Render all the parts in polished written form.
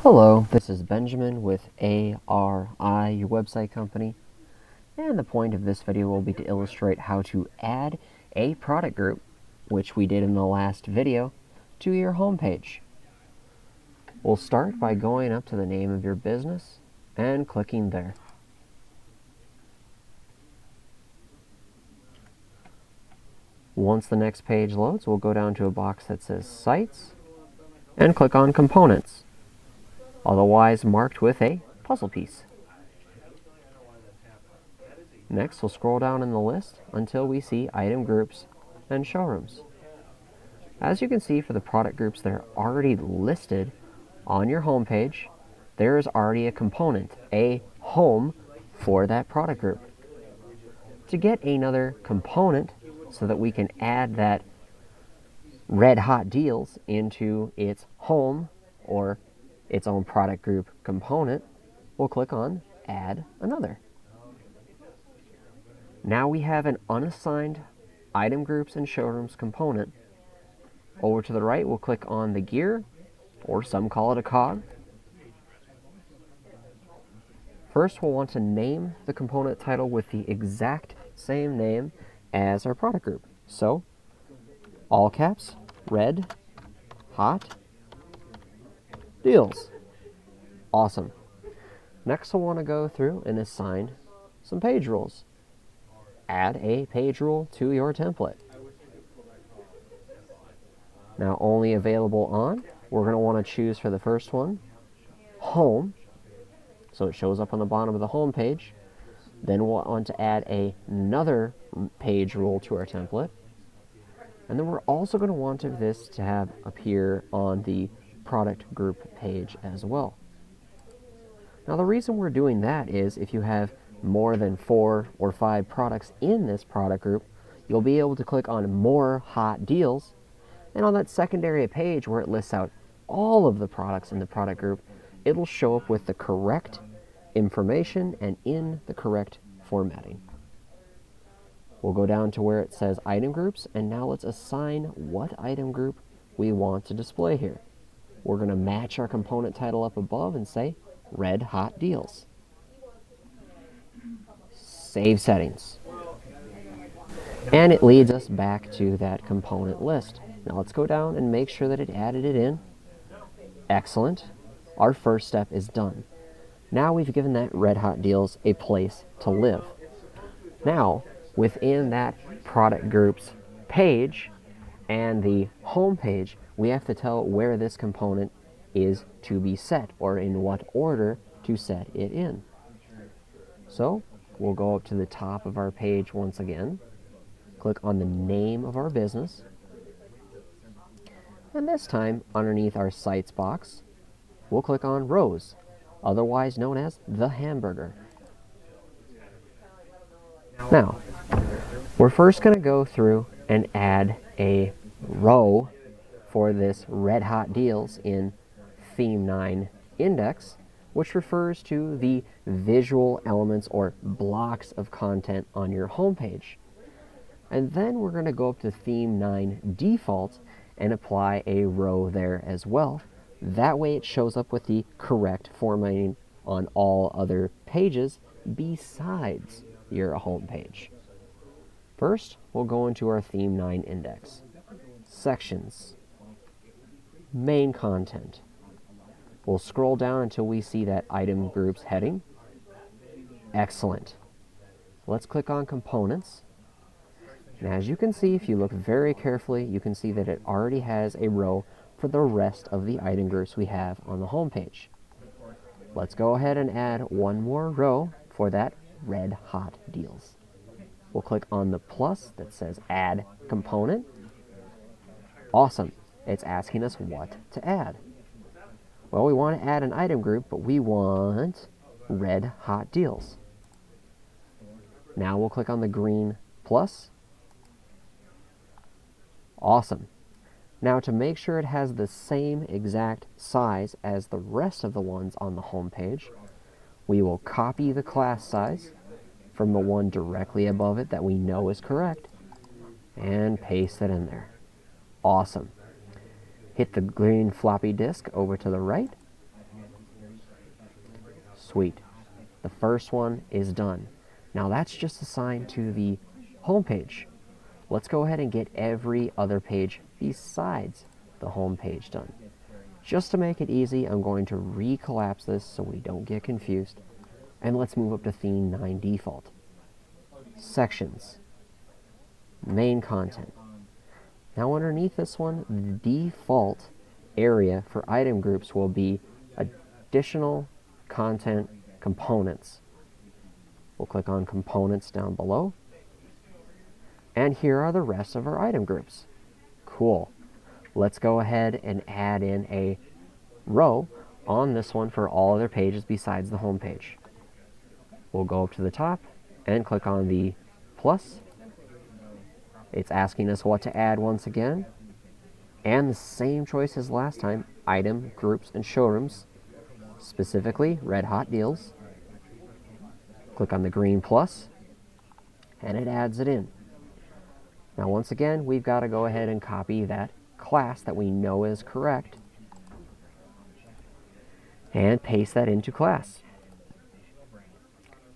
Hello, this is Benjamin with ARI, your website company, and the point of this video will be to illustrate how to add a product group, which we did in the last video, to your homepage. We'll start by going up to the name of your business and clicking there. Once the next page loads, we'll go down to a box that says Sites and click on Components, otherwise marked with a puzzle piece. Next, we'll scroll down in the list until we see Item Groups and Showrooms. As you can see, for the product groups that are already listed on your homepage, there is already a component, a home, for that product group. To get another component so that we can add that Red Hot Deals into its home or its own product group component, we'll click on Add Another. Now we have an unassigned Item Groups and Showrooms component. Over to the right, we'll click on the gear, or some call it a cog. First, we'll want to name the component title with the exact same name as our product group. So, all caps, Red Hot Deals. Awesome. Next, we'll want to go through and assign some page rules. Add a page rule to your template. Now, only available on, we're going to want to choose for the first one, Home, so it shows up on the bottom of the home page. Then we'll want to add another page rule to our template. And then we're also going to want this to have appear on the product group page as well. Now, the reason we're doing that is if you have more than 4 or 5 products in this product group, you'll be able to click on More Hot Deals, and on that secondary page where it lists out all of the products in the product group, it'll show up with the correct information and in the correct formatting. We'll go down to where it says Item Groups, and now let's assign what item group we want to display here. We're going to match our component title up above and say Red Hot Deals. Save settings. And it leads us back to that component list. Now let's go down and make sure that it added it in. Excellent. Our first step is done. Now we've given that Red Hot Deals a place to live. Now, within that product group's page and the home page, we have to tell where this component is to be set, or in what order to set it in. So, we'll go up to the top of our page once again, click on the name of our business, and this time, underneath our Sites box, we'll click on Rows, otherwise known as the hamburger. Now, we're first going to go through and add a row for this Red Hot Deals in Theme 9 index, which refers to the visual elements or blocks of content on your homepage. And then we're going to go up to Theme 9 Default and apply a row there as well. That way it shows up with the correct formatting on all other pages besides your home page. First, we'll go into our Theme 9 index. Sections. Main content. We'll scroll down until we see that Item Groups heading. Excellent. Let's click on Components. And as you can see, if you look very carefully, you can see that it already has a row for the rest of the item groups we have on the home page. Let's go ahead and add one more row for that Red Hot Deals. We'll click on the plus that says Add Component. Awesome. It's asking us what to add. Well, we want to add an item group, but we want Red Hot Deals. Now we'll click on the green plus. Awesome. Now, to make sure it has the same exact size as the rest of the ones on the home page, we will copy the class size from the one directly above it that we know is correct and paste it in there. Awesome. Hit the green floppy disk over to the right, Sweet. The first one is done. Now that's just assigned to the home page. Let's go ahead and get every other page besides the home page done. Just to make it easy, I'm going to recollapse this so we don't get confused. And let's move up to Theme 9 Default. Sections. Main content. Now underneath this one, the default area for item groups will be additional content components. We'll click on components down below. And here are the rest of our item groups. Cool. Let's go ahead and add in a row on this one for all other pages besides the home page. We'll go up to the top and click on the plus. It's asking us what to add once again. And the same choice as last time, item, groups, and showrooms. Specifically, Red Hot Deals. Click on the green plus, and it adds it in. Now once again, we've got to go ahead and copy that class that we know is correct and paste that into class.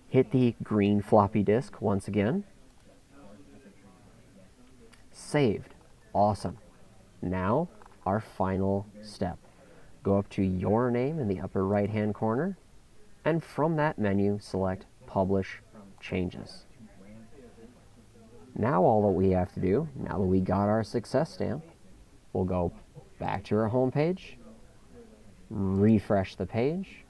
Hit the green floppy disk once again. Saved. Awesome. Now, our final step. Go up to your name in the upper right hand corner, and from that menu, select Publish Changes. Now all that we have to do, now that we got our success stamp, we'll go back to our home page, refresh the page,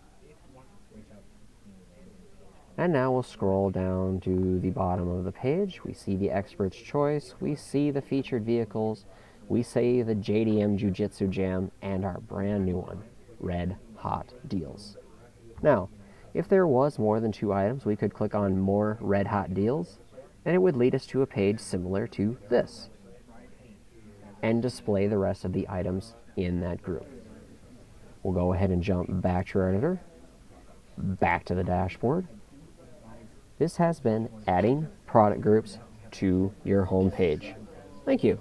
and now we'll scroll down to the bottom of the page. We see the expert's choice, we see the featured vehicles, we see the JDM Jiu-Jitsu Jam, and our brand new one, Red Hot Deals. Now, if there was more than 2 items, we could click on More Red Hot Deals, and it would lead us to a page similar to this, and display the rest of the items in that group. We'll go ahead and jump back to our editor, back to the dashboard. This has been adding product groups to your home page. Thank you.